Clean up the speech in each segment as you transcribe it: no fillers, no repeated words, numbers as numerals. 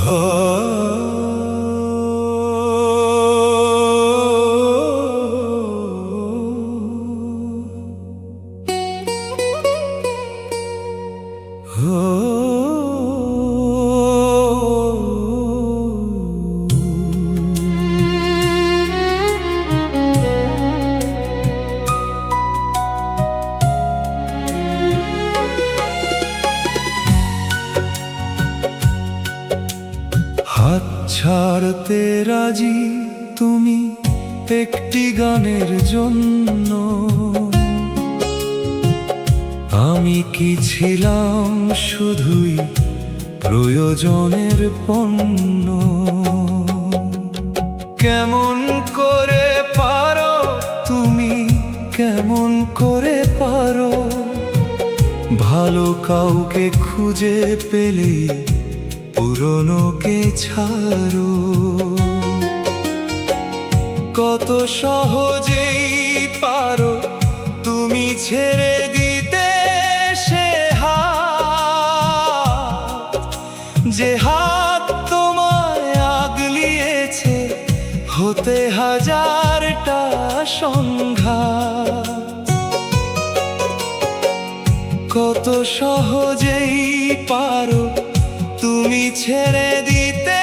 হাত ছাড়তে রাজি তুমি একটি গানের জন্য? আমি কি ছিলাম শুধুই প্রয়োজনের পণ্য? কেমন করে পারো তুমি, কেমন করে পারো ভালো কাউকে খুঁজে পেলে পুরনোকে ছাড়ো? কত সহজেই পারো তুমি ছেড়ে দিতে সে হাত, যে হাত তোমায় আগলিয়েছে হতে হাজারটা সংঘাত। কত সহজেই পারো তুমি ছেড়ে দিতে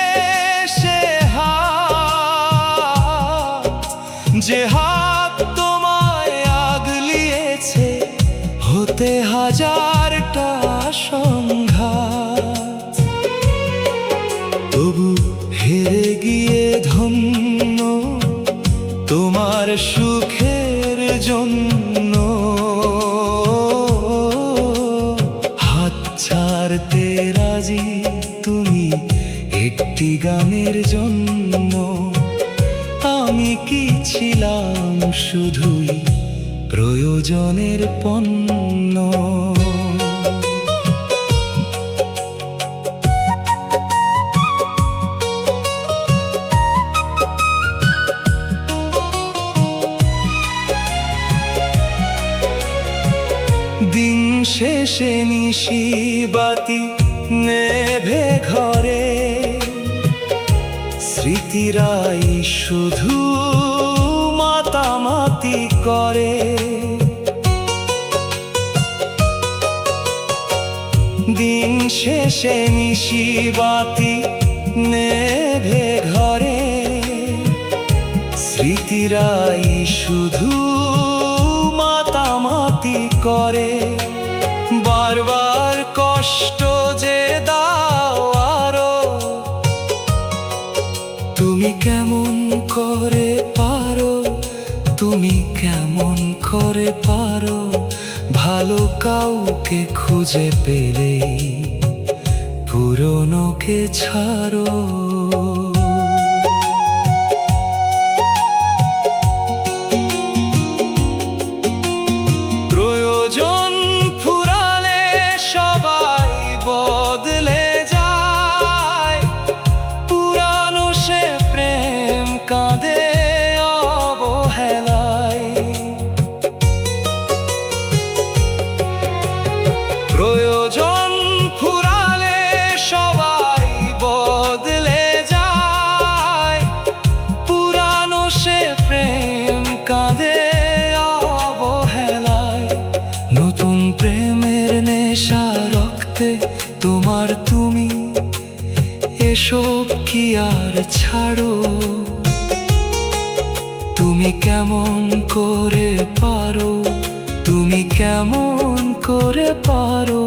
সে হাত, যে হাত তোমায় আগলিয়েছে হতে হাজারটা সংঘাত। তবু হেরে গিয়ে ধন্য তোমার সুখের জন্য, হাত ছাড়তে রাজি তুমি একটি গানের জন্য। আমি কি ছিলাম শুধুই প্রয়োজনের পণ্য? দিন শেষে নিশিবাতি নেভে ঘরে, স্মৃতিরাই শুধু মাতামাতি করে। দিন শেষে নিশিবাতি নেভে ঘরে, স্মৃতিরাই শুধু মাতামাতি করে। বারবার কষ্ট যে দাও আরো, তুমি কেমন করে পারো, তুমি কেমন করে পারো ভালো কাউকে খুঁজে পেলে পুরনোকে ছাড়ো? প্রয়োজন ফুরালে সবাই বদলে যায়, পুরানো সে প্রেম কাঁদে অবহেলায়। প্রয়োজন ফুরালে সবাই বদলে যায়, পুরানো সে প্রেম কাঁদে অবহেলায়। নতুন প্রেমের নেশা রক্তে তোমার, তুমি এসব কি আর ছাড়ো? তুমি কেমন করে পারো, তুমি কেমন করে পারো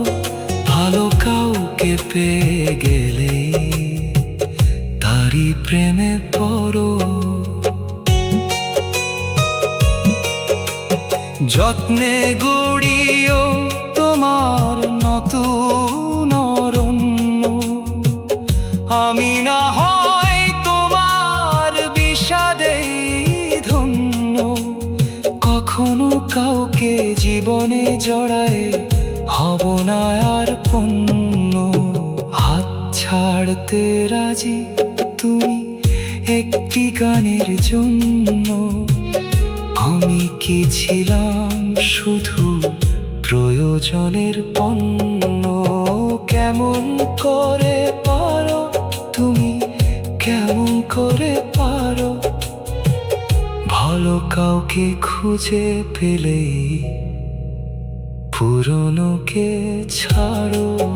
ভালো কাউকে পেয়ে গেলে তারই প্রেমে পড়ো? যত্নে গড়িও তোমার নতুন অরণ্য, আমি না হয় তোমার বিষাদেই ধন্য। কখনো কাউকে জীবনে জড়ায় হব না আর পণ্য। হাত ছাড়তে রাজি তুমি একটি গানের জন্য। আমি কি ছিলাম শুধু প্রয়োজনের পণ্য? কেমন করে পারো তুমি করে পারো, ভালো কাউকে খুঁজে পেলেই পুরনোকে ছাড়ো।